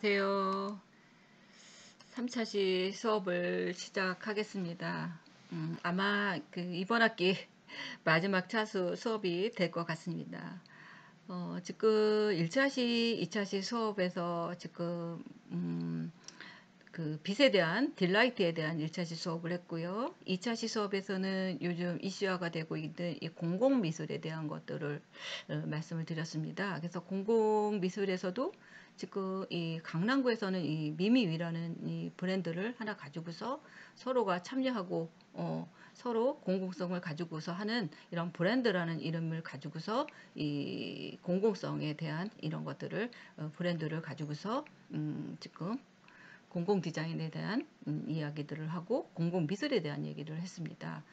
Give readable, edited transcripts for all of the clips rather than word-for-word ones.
안녕하세요. 3차시 수업을 시작하겠습니다. 아마 이번 학기 마지막 차수 수업이 될 것 같습니다. 지금 1차시, 2차시 수업에서 지금 빛에 대한 딜라이트에 대한 1차시 수업을 했고요. 2차시 수업에서는 요즘 이슈화가 되고 있는 이 공공미술에 대한 것들을 말씀을 드렸습니다. 그래서 공공미술에서도 지금 이 강남구에서는 이 미미위라는 이 브랜드를 하나 가지고서 서로가 참여하고 서로 공공성을 가지고서 하는 이런 브랜드라는 이름을 가지고서 이 공공성에 대한 이런 것들을 브랜드를 가지고서 지금 공공 디자인에 대한 이야기들을 하고 공공 미술에 대한 얘기를 했습니다.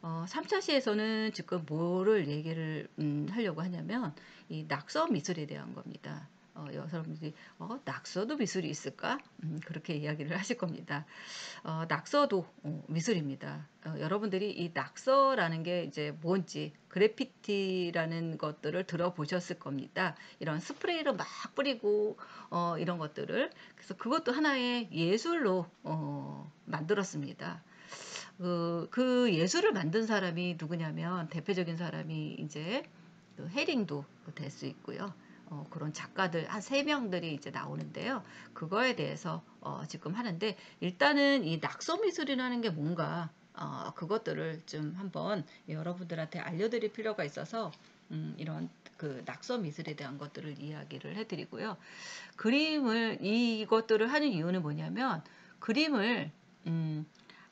3차 시에서는 지금 뭐를 얘기를 하려고 하냐면 이 낙서 미술에 대한 겁니다. 여러분들이 낙서도 미술이 있을까? 그렇게 이야기를 하실 겁니다. 낙서도 미술입니다. 여러분들이 이 낙서라는 게 이제 뭔지 그래피티라는 것들을 들어보셨을 겁니다. 이런 스프레이로 막 뿌리고 이런 것들을 그래서 그것도 하나의 예술로 만들었습니다. 그 예술을 만든 사람이 누구냐면 대표적인 사람이 이제 그 헤링도 될 수 있고요. 그런 작가들 한 3명들이 이제 나오는데요. 그거에 대해서 지금 하는데 일단은 이 낙서 미술이라는 게 뭔가 그것들을 좀 한번 여러분들한테 알려드릴 필요가 있어서 이런 그 낙서 미술에 대한 것들을 이야기를 해드리고요. 그림을 이것들을 하는 이유는 뭐냐면 그림을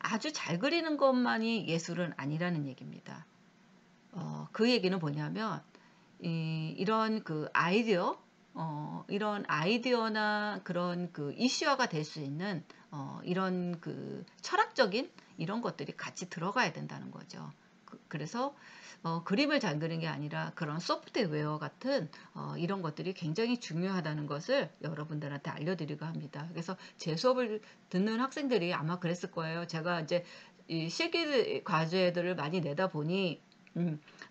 아주 잘 그리는 것만이 예술은 아니라는 얘기입니다. 그 얘기는 뭐냐면 이런 그 아이디어 이런 아이디어나 그런 그 이슈화가 될 수 있는 이런 그 철학적인 이런 것들이 같이 들어가야 된다는 거죠. 그래서 그림을 잘 그리는 게 아니라 그런 소프트웨어 같은 이런 것들이 굉장히 중요하다는 것을 여러분들한테 알려드리고 합니다. 그래서 제 수업을 듣는 학생들이 아마 그랬을 거예요. 제가 이제 이 실기 과제들을 많이 내다 보니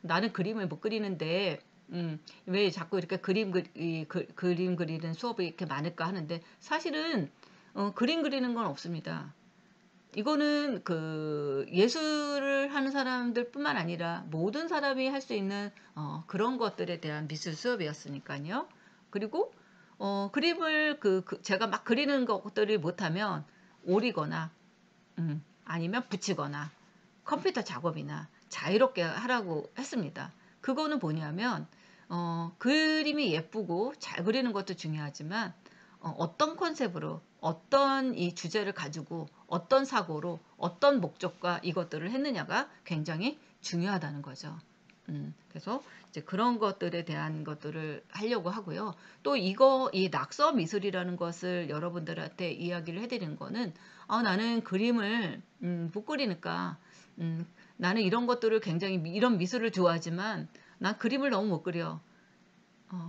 나는 그림을 못 그리는데 왜 자꾸 이렇게 그림 그리는 수업이 이렇게 많을까 하는데 사실은 그림 그리는 건 없습니다. 이거는 그 예술을 하는 사람들뿐만 아니라 모든 사람이 할 수 있는 그런 것들에 대한 미술 수업이었으니까요. 그리고 그림을 제가 막 그리는 것들을 못하면 오리거나 아니면 붙이거나 컴퓨터 작업이나 자유롭게 하라고 했습니다. 그거는 뭐냐면 그림이 예쁘고 잘 그리는 것도 중요하지만 어떤 컨셉으로 어떤 이 주제를 가지고 어떤 사고로 어떤 목적과 이것들을 했느냐가 굉장히 중요하다는 거죠. 그래서 이제 그런 것들에 대한 것들을 하려고 하고요. 또 이 낙서 미술이라는 것을 여러분들한테 이야기를 해드리는 거는 나는 그림을 못 그리니까 나는 이런 것들을 굉장히 이런 미술을 좋아하지만 난 그림을 너무 못 그려.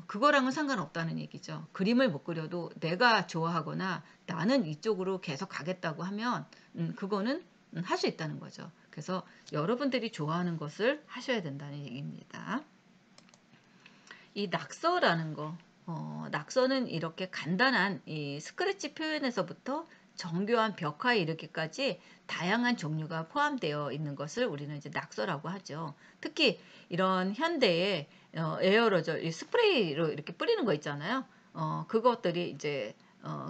그거랑은 상관없다는 얘기죠. 그림을 못 그려도 내가 좋아하거나 나는 이쪽으로 계속 가겠다고 하면 그거는 할 수 있다는 거죠. 그래서 여러분들이 좋아하는 것을 하셔야 된다는 얘기입니다. 이 낙서라는 거, 낙서는 이렇게 간단한 이 스크래치 표현에서부터 정교한 벽화에 이르기까지 다양한 종류가 포함되어 있는 것을 우리는 이제 낙서라고 하죠. 특히 이런 현대의 에어로졸, 스프레이로 이렇게 뿌리는 거 있잖아요. 그것들이 이제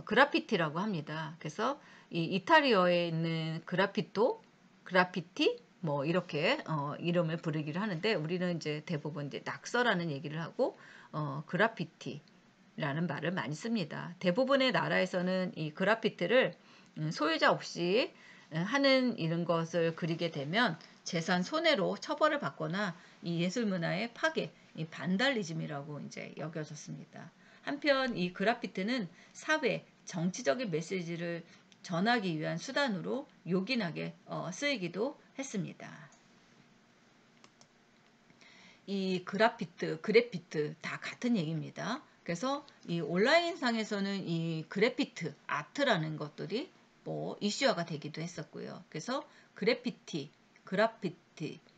그라피티라고 합니다. 그래서 이 이탈리아에 있는 그라피티 뭐 이렇게 이름을 부르기를 하는데 우리는 이제 대부분 이제 낙서라는 얘기를 하고 그라피티라는 말을 많이 씁니다. 대부분의 나라에서는 이 그라피티를 소유자 없이 하는 이런 것을 그리게 되면 재산 손해로 처벌을 받거나 이 예술 문화의 파괴, 이 반달리즘이라고 이제 여겨졌습니다. 한편 이 그라피티는 사회, 정치적인 메시지를 전하기 위한 수단으로 요긴하게 쓰이기도 했습니다. 이 그래피트 다 같은 얘기입니다. 그래서 이 온라인상에서는 이 그래피트 아트라는 것들이 뭐 이슈화가 되기도 했었고요. 그래서 그래피티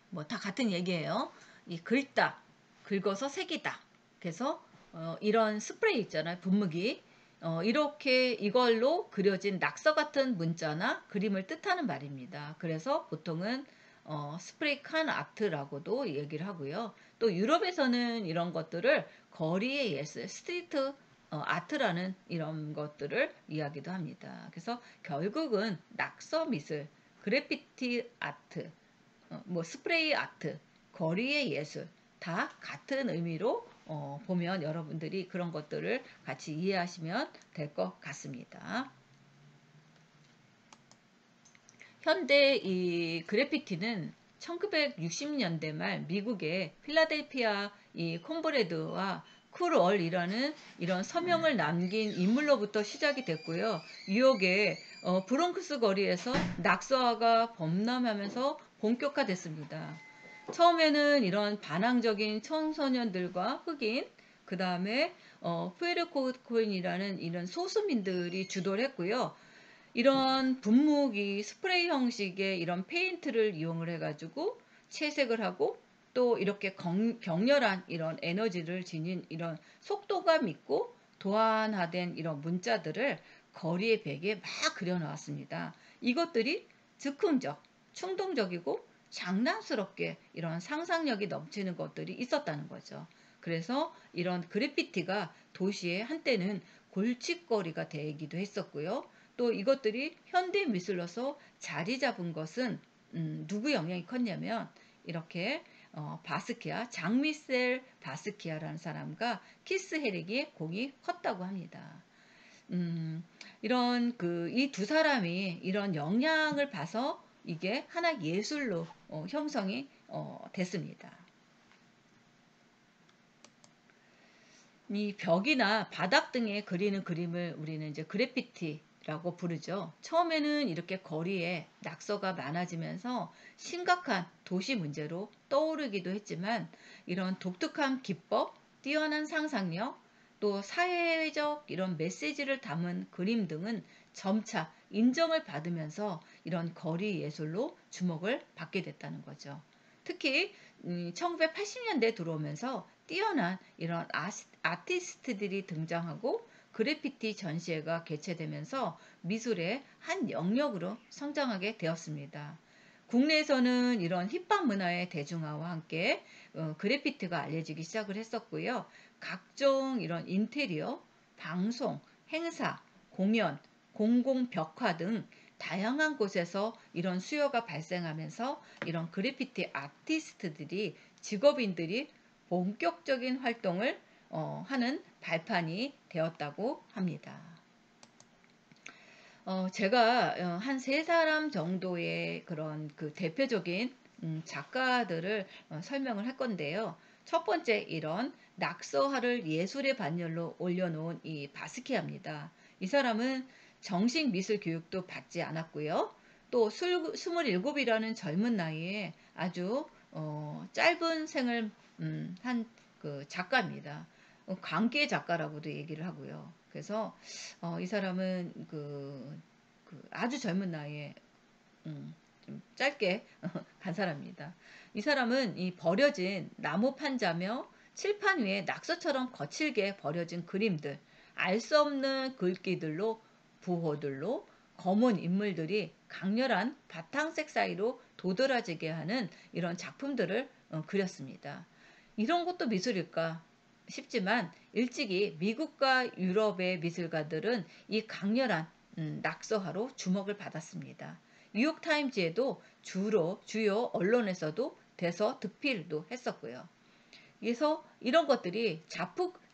뭐 다 같은 얘기예요. 이 긁다, 긁어서 색이다. 그래서 이런 스프레이 있잖아요. 분무기. 이렇게 이걸로 그려진 낙서 같은 문자나 그림을 뜻하는 말입니다. 그래서 보통은 스프레이 칸 아트라고도 얘기를 하고요. 또 유럽에서는 이런 것들을 거리의 예술, 스트리트 아트라는 이런 것들을 이야기도 합니다. 그래서 결국은 낙서 미술, 그래피티 아트, 뭐 스프레이 아트, 거리의 예술 다 같은 의미로 보면 여러분들이 그런 것들을 같이 이해하시면 될 것 같습니다. 현대 이 그래피티는 1960년대 말 미국의 필라델피아 이 콤브레드와 쿨월이라는 이런 서명을 남긴 인물로부터 시작이 됐고요. 뉴욕의 브롱크스 거리에서 낙서화가 범람하면서 본격화됐습니다. 처음에는 이런 반항적인 청소년들과 흑인, 그 다음에 푸에르토코인이라는 이런 소수민들이 주도를 했고요. 이런 분무기 스프레이 형식의 이런 페인트를 이용을 해가지고 채색을 하고 또 이렇게 격렬한 이런 에너지를 지닌 이런 속도감 있고 도안화된 이런 문자들을 거리의 벽에 막 그려놓았습니다. 이것들이 즉흥적, 충동적이고 장난스럽게 이런 상상력이 넘치는 것들이 있었다는 거죠. 그래서 이런 그래피티가 도시의 한때는 골칫거리가 되기도 했었고요. 또 이것들이 현대 미술로서 자리 잡은 것은 누구 영향이 컸냐면 이렇게 바스키아 장미셀 바스키아라는 사람과 키스 헤릭의 공이 컸다고 합니다. 이런 그 이 두 사람이 이런 영향을 봐서 이게 하나 예술로 형성이 됐습니다. 이 벽이나 바닥 등에 그리는 그림을 우리는 이제 그래피티라고 부르죠. 처음에는 이렇게 거리에 낙서가 많아지면서 심각한 도시 문제로 떠오르기도 했지만 이런 독특한 기법, 뛰어난 상상력, 또 사회적 이런 메시지를 담은 그림 등은 점차 인정을 받으면서 이런 거리 예술로 주목을 받게 됐다는 거죠. 특히 1980년대 들어오면서 뛰어난 이런 아티스트들이 등장하고 그래피티 전시회가 개최되면서 미술의 한 영역으로 성장하게 되었습니다. 국내에서는 이런 힙합 문화의 대중화와 함께 그래피티가 알려지기 시작을 했었고요. 각종 이런 인테리어, 방송, 행사, 공연, 공공벽화 등 다양한 곳에서 이런 수요가 발생하면서 이런 그래피티 아티스트들이 직업인들이 본격적인 활동을 하는 발판이 되었다고 합니다. 제가 한 세 사람 정도의 그런 그 대표적인 작가들을 설명을 할 건데요. 첫 번째 이런 낙서화를 예술의 반열로 올려놓은 이 바스키아입니다. 이 사람은 정식 미술 교육도 받지 않았고요. 또 27이라는 젊은 나이에 아주 짧은 생을 한 그 작가입니다. 광기의 작가라고도 얘기를 하고요. 그래서 이 사람은 그 아주 젊은 나이에 좀 짧게 간 사람입니다. 이 사람은 이 버려진 나무 판자며 칠판 위에 낙서처럼 거칠게 버려진 그림들, 알 수 없는 글귀들로 부호들로 검은 인물들이 강렬한 바탕색 사이로 도드라지게 하는 이런 작품들을 그렸습니다. 이런 것도 미술일까 싶지만 일찍이 미국과 유럽의 미술가들은 이 강렬한 낙서화로 주목을 받았습니다. 뉴욕타임즈에도 주요 언론에서도 대서 득필도 했었고요. 그래서 이런 것들이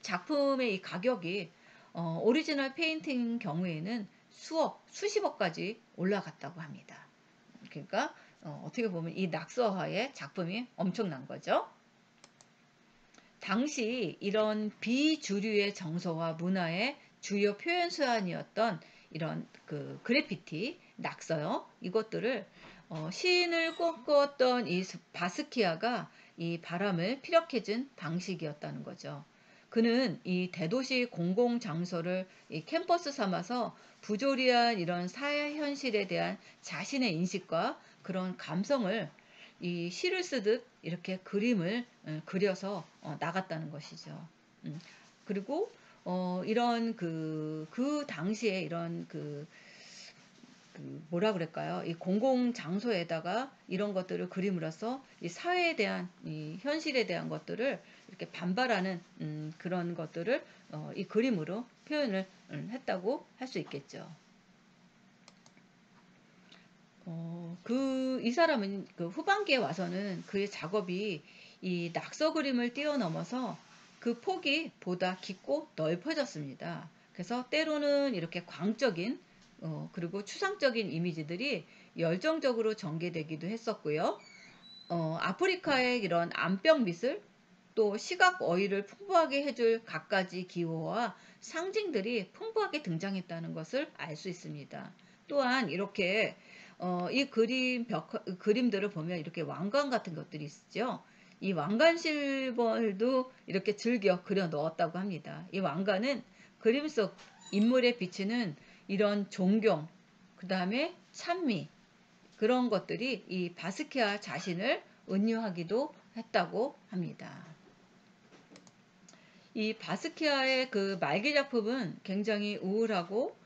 작품의 이 가격이 오리지널 페인팅 경우에는 수십억까지 올라갔다고 합니다. 그러니까 어떻게 보면 이 낙서화의 작품이 엄청난 거죠. 당시 이런 비주류의 정서와 문화의 주요 표현 수단이었던 이런 그 그래피티, 낙서요. 이것들을 시인을 꿈꾸었던 이 바스키아가 이 바람을 피력해준 방식이었다는 거죠. 그는 이 대도시 공공 장소를 이 캠퍼스 삼아서 부조리한 이런 사회 현실에 대한 자신의 인식과 그런 감성을 이 시를 쓰듯 이렇게 그림을 그려서 나갔다는 것이죠. 그리고 이런 그 당시에 이런 뭐라 그럴까요? 이 공공 장소에다가 이런 것들을 그림으로써 이 사회에 대한 이 현실에 대한 것들을 이렇게 반발하는 그런 것들을 이 그림으로 표현을 했다고 할 수 있겠죠. 이 사람은 그 후반기에 와서는 그의 작업이 이 낙서 그림을 뛰어넘어서 그 폭이 보다 깊고 넓어졌습니다. 그래서 때로는 이렇게 광적인 그리고 추상적인 이미지들이 열정적으로 전개되기도 했었고요. 아프리카의 이런 암벽 미술, 또 시각 어휘를 풍부하게 해줄 갖가지 기호와 상징들이 풍부하게 등장했다는 것을 알 수 있습니다. 또한 이렇게 이 그림들을 보면 이렇게 왕관 같은 것들이 있죠. 이 왕관 실벌도 이렇게 즐겨 그려 넣었다고 합니다. 이 왕관은 그림 속 인물에 비치는 이런 존경, 그 다음에 찬미, 그런 것들이 이 바스키아 자신을 은유하기도 했다고 합니다. 이 바스키아의 그 말기 작품은 굉장히 우울하고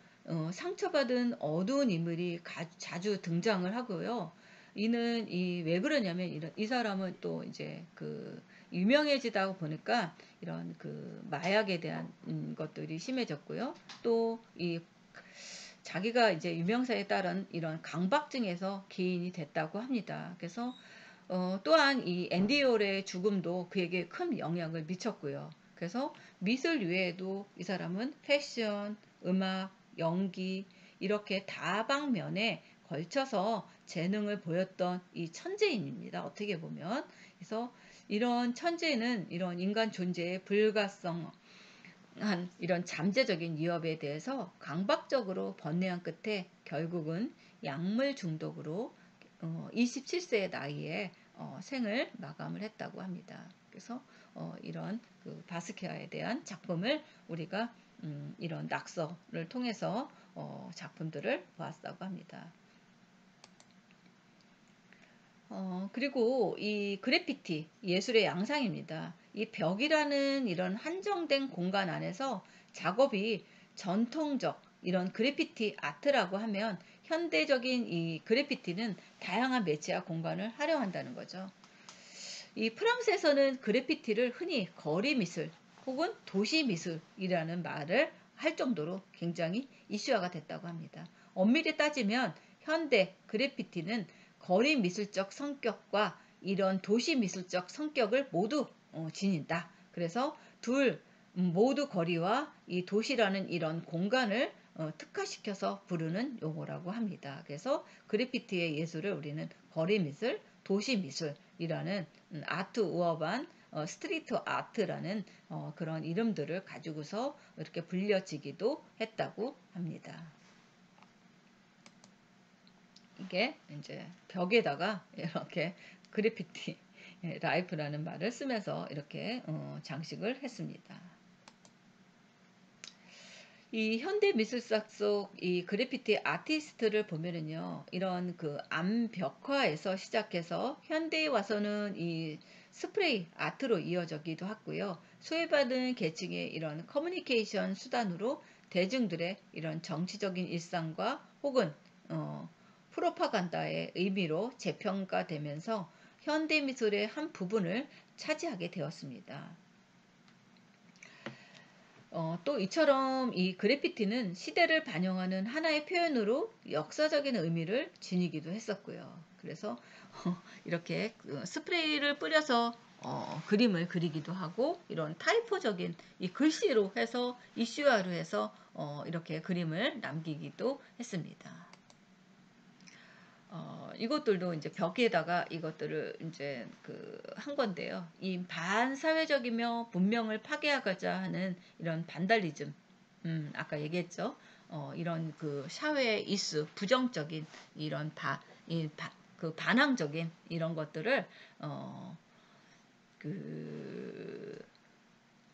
상처받은 어두운 인물이 자주 등장을 하고요. 이는 왜 그러냐면 이 사람은 또 이제 유명해지다 보니까 이런 마약에 대한 것들이 심해졌고요. 또 자기가 이제 유명세에 따른 이런 강박증에서 기인이 됐다고 합니다. 그래서 또한 이 앤디 홀의 죽음도 그에게 큰 영향을 미쳤고요. 그래서 미술 외에도 이 사람은 패션, 음악, 연기 이렇게 다방면에 걸쳐서 재능을 보였던 이 천재인입니다. 어떻게 보면. 그래서 이런 천재는 이런 인간 존재의 불가성 한 이런 잠재적인 위협에 대해서 강박적으로 번뇌한 끝에 결국은 약물 중독으로 27세의 나이에 생을 마감을 했다고 합니다. 그래서 이런 바스키아에 대한 작품을 우리가 이런 낙서를 통해서 작품들을 보았다고 합니다. 그리고 이 그래피티, 예술의 양상입니다. 이 벽이라는 이런 한정된 공간 안에서 작업이 전통적 이런 그래피티 아트라고 하면 현대적인 이 그래피티는 다양한 매체와 공간을 활용한다는 거죠. 이 프랑스에서는 그래피티를 흔히 거리 미술 혹은 도시 미술이라는 말을 할 정도로 굉장히 이슈화가 됐다고 합니다. 엄밀히 따지면 현대 그래피티는 거리 미술적 성격과 이런 도시 미술적 성격을 모두 지닌다. 그래서 모두 거리와 이 도시라는 이런 공간을 특화시켜서 부르는 용어라고 합니다. 그래서 그래피티의 예술을 우리는 거리 미술, 도시 미술이라는 아트 우어반 스트리트 아트라는 그런 이름들을 가지고서 이렇게 불려지기도 했다고 합니다. 이게 이제 벽에다가 이렇게 그래피티 라이프라는 말을 쓰면서 이렇게 장식을 했습니다. 이 현대 미술사 속 이 그래피티 아티스트를 보면은요, 이런 암벽화에서 시작해서 현대에 와서는 이 스프레이 아트로 이어지기도 하고요. 소외받은 계층의 이런 커뮤니케이션 수단으로 대중들의 이런 정치적인 일상과 혹은 프로파간다의 의미로 재평가되면서 현대 미술의 한 부분을 차지하게 되었습니다. 또 이처럼 이 그래피티는 시대를 반영하는 하나의 표현으로 역사적인 의미를 지니기도 했었고요. 그래서 이렇게 스프레이를 뿌려서 그림을 그리기도 하고 이런 타이포적인 이 글씨로 해서 이슈화로 해서 이렇게 그림을 남기기도 했습니다. 이것들도 이제 벽에다가 이것들을 이제 한 건데요. 이 반사회적이며 문명을 파괴하고자 하는 이런 반달리즘, 아까 얘기했죠. 이런 사회 이슈, 부정적인 이런 반항적인 이런 것들을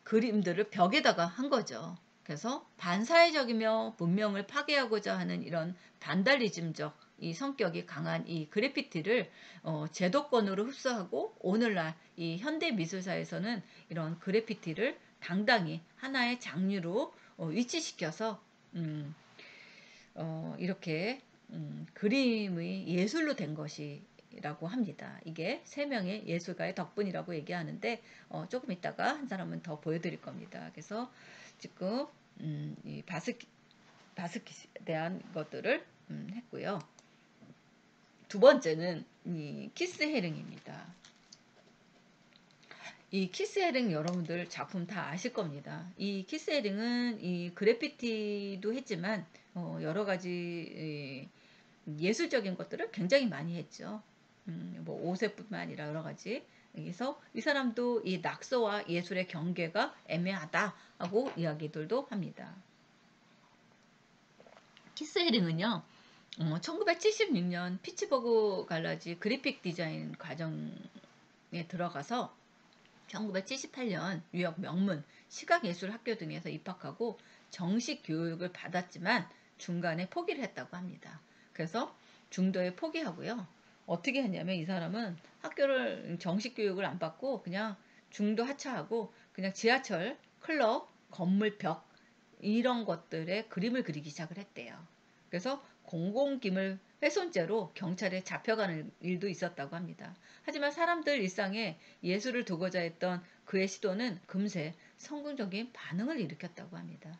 그림들을 벽에다가 한 거죠. 그래서 반사회적이며 문명을 파괴하고자 하는 이런 반달리즘적 이 성격이 강한 이 그래피티를 제도권으로 흡수하고 오늘날 이 현대 미술사에서는 이런 그래피티를 당당히 하나의 장류로 위치시켜서 이렇게 그림의 예술로 된 것이라고 합니다. 이게 세 명의 예술가의 덕분이라고 얘기하는데 조금 있다가 한 사람은 더 보여드릴 겁니다. 그래서 지금 이 바스킷에 대한 것들을 했고요. 두 번째는 이 키스 헤링입니다. 이 키스 헤링 여러분들 작품 다 아실 겁니다. 이 키스 헤링은 이 그래피티도 했지만 여러 가지 예술적인 것들을 굉장히 많이 했죠. 뭐 옷에뿐만 아니라 여러 가지. 그래서 이 사람도 이 낙서와 예술의 경계가 애매하다하고 이야기들도 합니다. 키스 헤링은요, 1976년 피츠버그 갈라지 그래픽 디자인 과정에 들어가서 1978년 뉴욕 명문 시각예술학교 등에서 입학하고 정식 교육을 받았지만 중간에 포기를 했다고 합니다. 그래서 중도에 포기하고요. 어떻게 했냐면 이 사람은 학교를 정식 교육을 안 받고 그냥 중도 하차하고 그냥 지하철, 클럽, 건물 벽 이런 것들의 그림을 그리기 시작을 했대요. 그래서 공공기물 훼손죄로 경찰에 잡혀가는 일도 있었다고 합니다. 하지만 사람들 일상에 예술을 두고자 했던 그의 시도는 금세 성공적인 반응을 일으켰다고 합니다.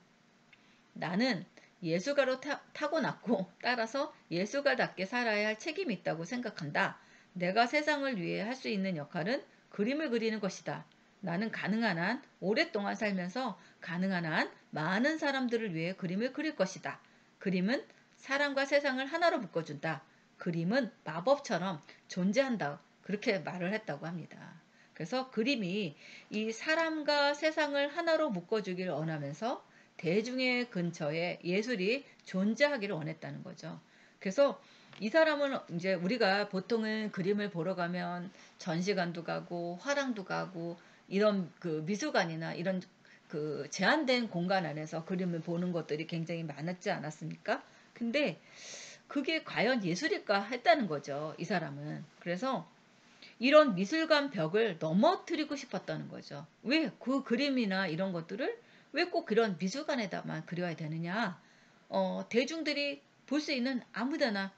나는 예술가로 타고났고 따라서 예술가답게 살아야 할 책임이 있다고 생각한다. 내가 세상을 위해 할 수 있는 역할은 그림을 그리는 것이다. 나는 가능한 한 오랫동안 살면서 가능한 한 많은 사람들을 위해 그림을 그릴 것이다. 그림은 사람과 세상을 하나로 묶어준다. 그림은 마법처럼 존재한다. 그렇게 말을 했다고 합니다. 그래서 그림이 이 사람과 세상을 하나로 묶어주길 원하면서 대중의 근처에 예술이 존재하기를 원했다는 거죠. 그래서 이 사람은 이제 우리가 보통은 그림을 보러 가면 전시관도 가고 화랑도 가고 이런 그 미술관이나 이런 그 제한된 공간 안에서 그림을 보는 것들이 굉장히 많았지 않았습니까? 근데 그게 과연 예술일까 했다는 거죠. 이 사람은. 그래서 이런 미술관 벽을 넘어뜨리고 싶었다는 거죠. 왜 그 그림이나 이런 것들을 왜 꼭 그런 미술관에다만 그려야 되느냐? 대중들이 볼 수 있는 아무데나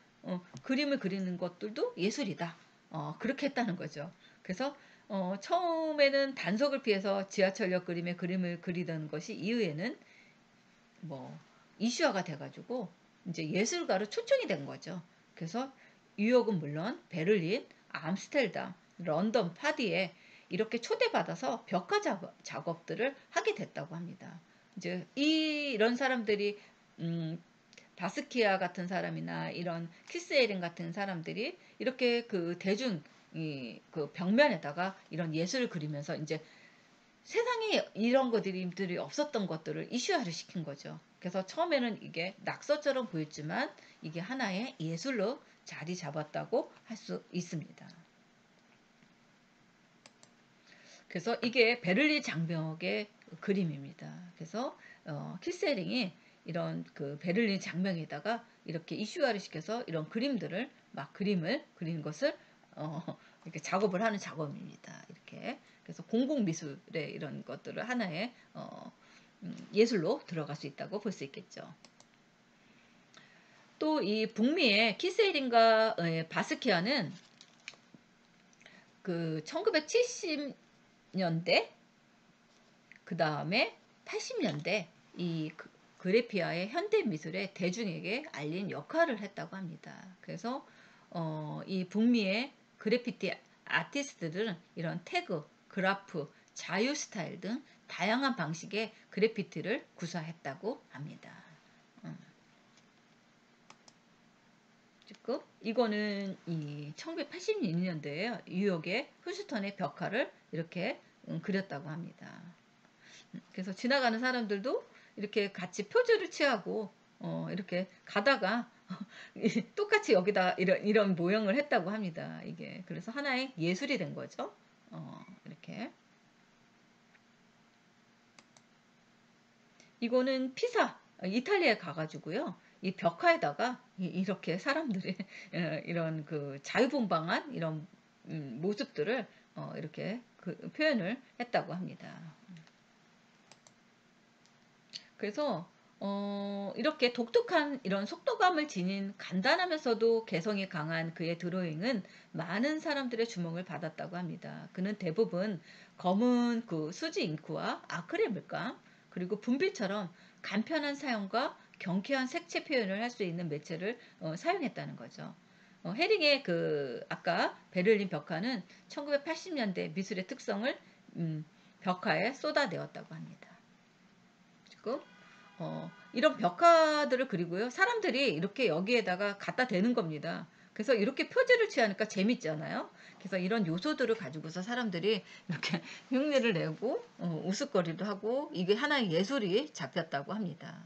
그림을 그리는 것들도 예술이다. 그렇게 했다는 거죠. 그래서 처음에는 단속을 피해서 지하철역 그림에 그림을 그리던 것이 이후에는 뭐 이슈화가 돼가지고 이제 예술가로 초청이 된 거죠. 그래서 뉴욕은 물론 베를린, 암스테르담, 런던, 파리에 이렇게 초대받아서 벽화 작업들을 하게 됐다고 합니다. 이제 이런 사람들이 바스키아 같은 사람이나 이런 키스에린 같은 사람들이 이렇게 그 대중 그 벽면에다가 이런 예술을 그리면서 이제 세상에 이런 것들이 없었던 것들을 이슈화를 시킨 거죠. 그래서 처음에는 이게 낙서처럼 보였지만 이게 하나의 예술로 자리 잡았다고 할 수 있습니다. 그래서 이게 베를린 장벽의 그림입니다. 그래서 키세링이 이런 그 베를린 장벽에다가 이렇게 이슈화를 시켜서 이런 그림들을 막 그림을 그리는 것을 이렇게 작업을 하는 작업입니다. 이렇게 그래서 공공미술의 이런 것들을 하나의 예술로 들어갈 수 있다고 볼 수 있겠죠. 또 이 북미의 키세링과 바스키아는 그 1970년대 그 다음에 80년대 이 그래피아의 현대미술의 대중에게 알린 역할을 했다고 합니다. 그래서 이 북미의 그래피티 아티스트들은 이런 태그, 그래프, 자유 스타일 등 다양한 방식의 그래피티를 구사했다고 합니다. 지금 이거는 이 1982년도에요. 뉴욕의 후스턴의 벽화를 이렇게 그렸다고 합니다. 그래서 지나가는 사람들도 이렇게 같이 표주를 취하고 이렇게 가다가 똑같이 여기다 이런 모형을 했다고 합니다. 이게 그래서 하나의 예술이 된 거죠. 이렇게 이거는 피사 이탈리아에 가가지고요. 이 벽화에다가 이렇게 사람들이 이런 그 자유분방한 이런 모습들을 이렇게 그 표현을 했다고 합니다. 그래서 이렇게 독특한 이런 속도감을 지닌 간단하면서도 개성이 강한 그의 드로잉은 많은 사람들의 주목을 받았다고 합니다. 그는 대부분 검은 그 수지 잉크와 아크릴 물감 그리고 분필처럼 간편한 사용과 경쾌한 색채 표현을 할 수 있는 매체를 사용했다는 거죠. 헤링의 그 아까 베를린 벽화는 1980년대 미술의 특성을 벽화에 쏟아내었다고 합니다. 지금 이런 벽화들을 그리고요. 사람들이 이렇게 여기에다가 갖다 대는 겁니다. 그래서 이렇게 표지를 취하니까 재밌잖아요. 그래서 이런 요소들을 가지고서 사람들이 이렇게 흉내를 내고 웃을거리도 하고 이게 하나의 예술이 잡혔다고 합니다.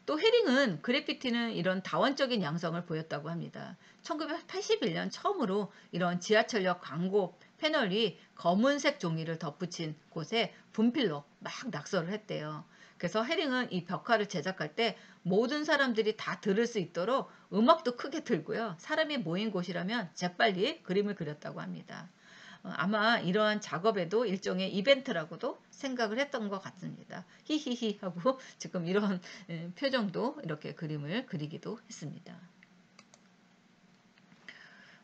또 헤링은 그래피티는 이런 다원적인 양성을 보였다고 합니다. 1981년 처음으로 이런 지하철역 광고 패널이 검은색 종이를 덧붙인 곳에 분필로 막 낙서를 했대요. 그래서 헤링은 이 벽화를 제작할 때 모든 사람들이 다 들을 수 있도록 음악도 크게 틀고요. 사람이 모인 곳이라면 재빨리 그림을 그렸다고 합니다. 아마 이러한 작업에도 일종의 이벤트라고도 생각을 했던 것 같습니다. 히히히 하고 지금 이런 표정도 이렇게 그림을 그리기도 했습니다.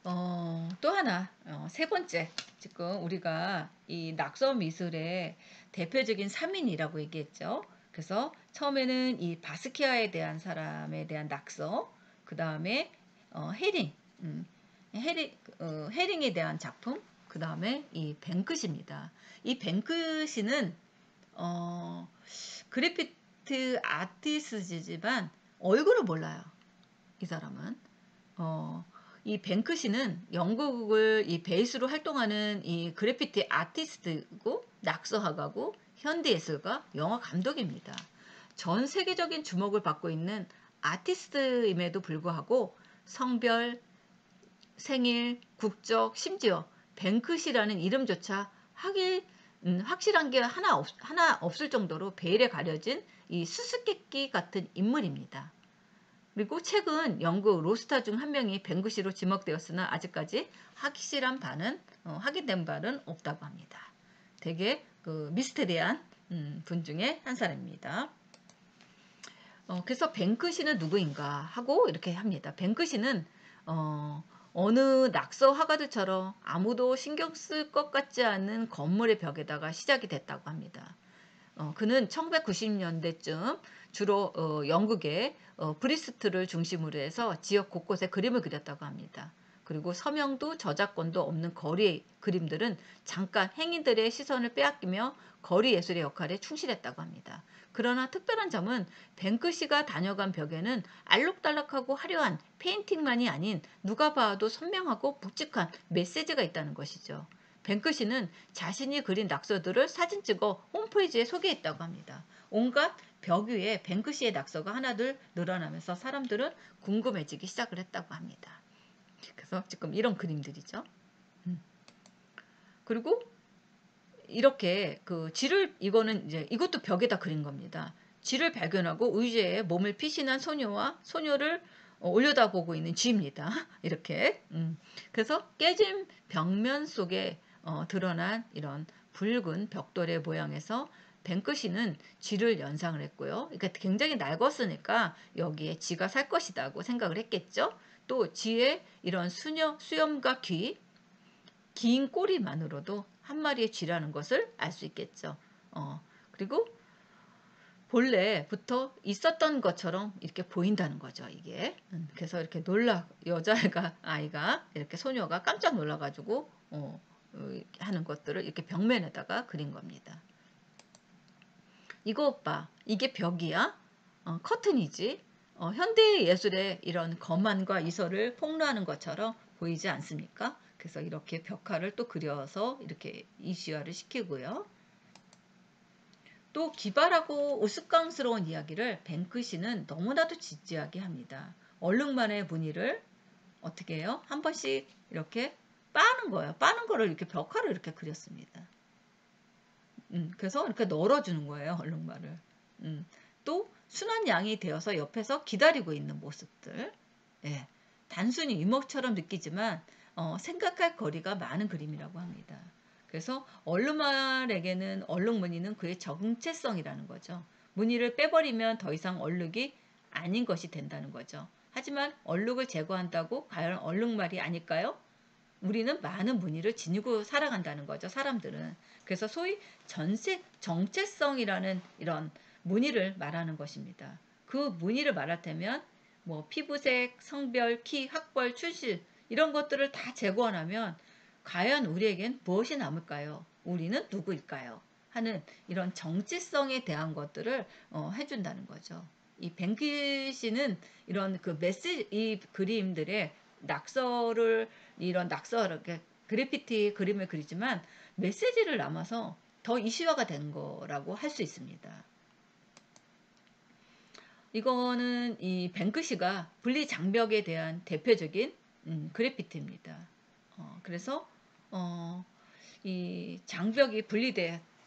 또 하나, 세 번째, 지금 우리가 이 낙서 미술의 대표적인 3인이라고 얘기했죠. 그래서 처음에는 이 바스키아에 대한 사람에 대한 낙서, 그 다음에 헤링, 헤링에 대한 작품, 그 다음에 이 뱅크시입니다. 이 뱅크시는 어, 그래피티 아티스트지만 얼굴을 몰라요. 이 사람은. 어, 이 뱅크시는 영국을 이 베이스로 활동하는 이 그래피티 아티스트고 낙서가고 현대예술가, 영화 감독입니다. 전 세계적인 주목을 받고 있는 아티스트임에도 불구하고 성별, 생일, 국적, 심지어 뱅크시라는 이름조차 확실한 게 하나 없을 정도로 베일에 가려진 이 수수께끼 같은 인물입니다. 그리고 최근 영국 로스타 중 한 명이 뱅크시로 지목되었으나 아직까지 확인된 바는 없다고 합니다. 되게 그 미스테리한 분 중에 한 사람입니다. 그래서 뱅크시는 누구인가 하고 이렇게 합니다. 뱅크시는 어느 낙서 화가들처럼 아무도 신경 쓸 것 같지 않은 건물의 벽에다가 시작이 됐다고 합니다. 그는 1990년대쯤 주로 영국의 브리스트를 중심으로 해서 지역 곳곳에 그림을 그렸다고 합니다. 그리고 서명도 저작권도 없는 거리 그림들은 잠깐 행인들의 시선을 빼앗기며 거리 예술의 역할에 충실했다고 합니다. 그러나 특별한 점은 뱅크시가 다녀간 벽에는 알록달록하고 화려한 페인팅만이 아닌 누가 봐도 선명하고 묵직한 메시지가 있다는 것이죠. 뱅크시는 자신이 그린 낙서들을 사진 찍어 홈페이지에 소개했다고 합니다. 온갖 벽 위에 뱅크시의 낙서가 하나둘 늘어나면서 사람들은 궁금해지기 시작을 했다고 합니다. 그래서 지금 이런 그림들이죠. 그리고 이렇게 그 쥐를 이거는 이제 이것도 벽에다 그린 겁니다. 쥐를 발견하고 의자에 몸을 피신한 소녀와 소녀를 올려다보고 있는 쥐입니다. 이렇게 그래서 깨진 벽면 속에 드러난 이런 붉은 벽돌의 모양에서 뱅크시는 쥐를 연상을 했고요. 그러니까 굉장히 낡았으니까 여기에 쥐가 살 것이라고 생각을 했겠죠. 또 쥐의 이런 수염과 귀, 긴 꼬리만으로도 한 마리의 쥐라는 것을 알 수 있겠죠. 그리고 본래부터 있었던 것처럼 이렇게 보인다는 거죠, 이게. 그래서 이렇게 아이가, 이렇게 소녀가 깜짝 놀라가지고, 하는 것들을 이렇게 벽면에다가 그린 겁니다. 이거 봐. 이게 벽이야? 커튼이지? 현대 예술의 이런 거만과 이설을 폭로하는 것처럼 보이지 않습니까? 그래서 이렇게 벽화를 또 그려서 이렇게 이슈화를 시키고요. 또 기발하고 우스꽝스러운 이야기를 뱅크시는 너무나도 진지하게 합니다. 얼룩말의 무늬를 어떻게 해요? 한 번씩 이렇게 빠는 거예요. 빠는 거를 이렇게 벽화를 이렇게 그렸습니다. 그래서 이렇게 널어주는 거예요. 얼룩말을. 또 순한 양이 되어서 옆에서 기다리고 있는 모습들. 예, 단순히 유목처럼 느끼지만 생각할 거리가 많은 그림이라고 합니다. 그래서 얼룩말에게는 얼룩무늬는 그의 정체성이라는 거죠. 무늬를 빼버리면 더 이상 얼룩이 아닌 것이 된다는 거죠. 하지만 얼룩을 제거한다고 과연 얼룩말이 아닐까요? 우리는 많은 무늬를 지니고 살아간다는 거죠. 사람들은. 그래서 소위 정체성이라는 이런 무늬를 말하는 것입니다. 그 무늬를 말할 때면 뭐 피부색, 성별, 키, 학벌, 출신 이런 것들을 다 제거하면 과연 우리에겐 무엇이 남을까요? 우리는 누구일까요? 하는 이런 정체성에 대한 것들을 해준다는 거죠. 이 뱅크시는 이런 그 메시지, 이 그림들의 이런 이렇게 그래피티 그림을 그리지만 메시지를 남아서 더 이슈화가 된 거라고 할 수 있습니다. 이거는 이 뱅크시가 분리 장벽에 대한 대표적인 그래피티입니다. 그래서 이 장벽이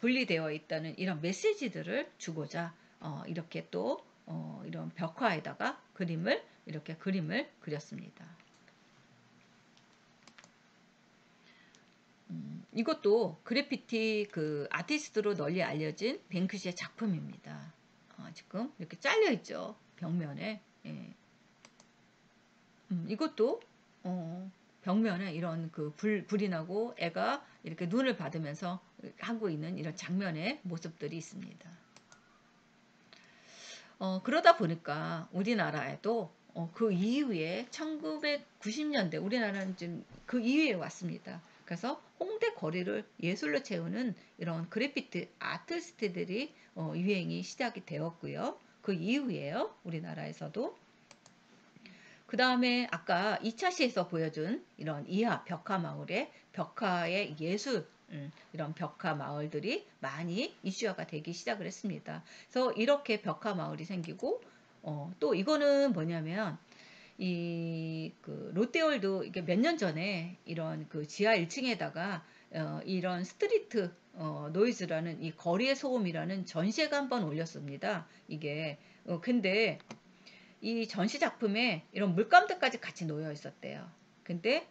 분리되어 있다는 이런 메시지들을 주고자 이렇게 또 이런 벽화에다가 이렇게 그림을 그렸습니다. 이것도 그래피티 그 아티스트로 널리 알려진 뱅크시의 작품입니다. 지금 이렇게 잘려 있죠. 벽면에. 예. 이것도 벽면에 이런 그 불이 나고 애가 이렇게 눈을 받으면서 하고 있는 이런 장면의 모습들이 있습니다. 그러다 보니까 우리나라에도 그 이후에 1990년대 우리나라는 지금 그 이후에 왔습니다. 그래서 홍대 거리를 예술로 채우는 이런 그래피티 아티스트들이 유행이 시작이 되었고요. 그 이후에요. 우리나라에서도. 그 다음에 아까 2차 시에서 보여준 이런 이하 벽화 마을의 벽화의 예술 이런 벽화 마을들이 많이 이슈화가 되기 시작을 했습니다. 그래서 이렇게 벽화 마을이 생기고 또 이거는 뭐냐면 이 그 롯데월드 이게 몇 년 전에 이런 그 지하 1층에다가 이런 스트리트 노이즈라는 이 거리의 소음이라는 전시회가 한번 올렸습니다. 이게 근데 이 전시 작품에 이런 물감들까지 같이 놓여 있었대요. 근데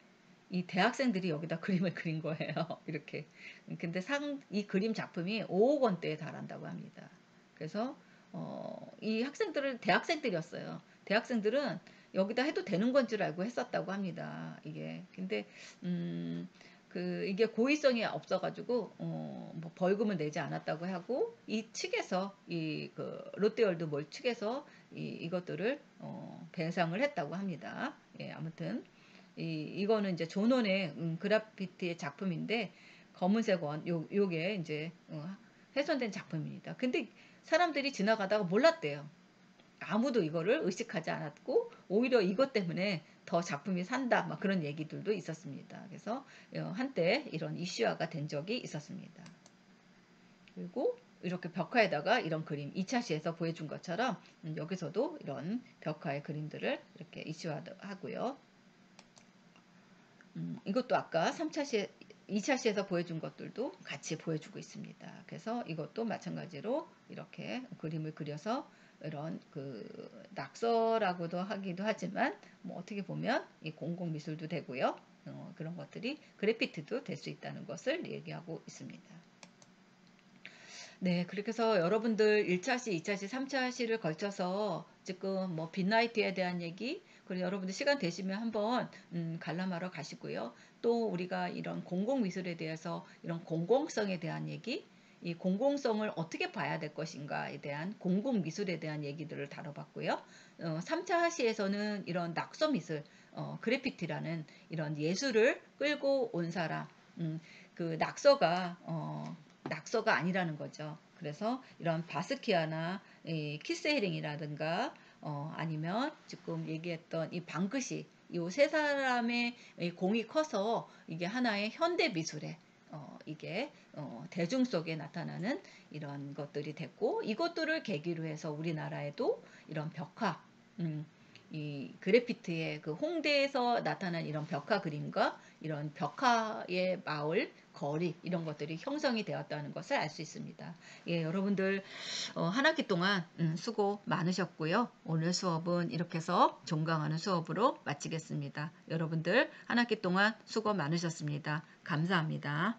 이 대학생들이 여기다 그림을 그린 거예요. 이렇게. 근데 이 그림 작품이 5억 원대에 달한다고 합니다. 그래서 이 대학생들이었어요. 대학생들은 여기다 해도 되는 건 줄 알고 했었다고 합니다. 이게. 근데 이게 고의성이 없어가지고 뭐 벌금을 내지 않았다고 하고 이 측에서 그 롯데월드몰 측에서 이것들을 배상을 했다고 합니다. 예, 아무튼 이거는 이제 존원의 그래피티의 작품인데 검은색 요게 이제 훼손된 작품입니다. 근데 사람들이 지나가다가 몰랐대요. 아무도 이거를 의식하지 않았고 오히려 이것 때문에 더 작품이 산다 막 그런 얘기들도 있었습니다. 그래서 한때 이런 이슈화가 된 적이 있었습니다. 그리고 이렇게 벽화에다가 이런 그림 2차 시에서 보여준 것처럼 여기서도 이런 벽화의 그림들을 이렇게 이슈화하고요. 이것도 아까 3차 시 2차 시에서 보여준 것들도 같이 보여주고 있습니다. 그래서 이것도 마찬가지로 이렇게 그림을 그려서 이런 그 낙서라고도 하기도 하지만 뭐 어떻게 보면 이 공공미술도 되고요. 그런 것들이 그래피티도 될 수 있다는 것을 얘기하고 있습니다. 네, 그렇게 해서 여러분들 1차 시, 2차 시, 3차 시를 걸쳐서 지금 뭐 빈라이트에 대한 얘기, 그리고 여러분들 시간 되시면 한번 관람하러 가시고요. 또 우리가 이런 공공미술에 대해서 이런 공공성에 대한 얘기, 이 공공성을 어떻게 봐야 될 것인가에 대한 공공미술에 대한 얘기들을 다뤄봤고요. 3차 시에서는 이런 낙서미술, 그래피티라는 이런 예술을 끌고 온 사람, 그 낙서가 아니라는 거죠. 그래서 이런 바스키아나 키스헤링이라든가 아니면 지금 얘기했던 이 방크시 이 세 사람의 공이 커서 이게 하나의 현대 미술의 이게 대중 속에 나타나는 이런 것들이 됐고 이것들을 계기로 해서 우리나라에도 이런 벽화 이 그래피티의 그 홍대에서 나타난 이런 벽화 그림과 이런 벽화의 마을, 거리 이런 것들이 형성이 되었다는 것을 알 수 있습니다. 예, 여러분들 한 학기 동안 수고 많으셨고요. 오늘 수업은 이렇게 해서 종강하는 수업으로 마치겠습니다. 여러분들 한 학기 동안 수고 많으셨습니다. 감사합니다.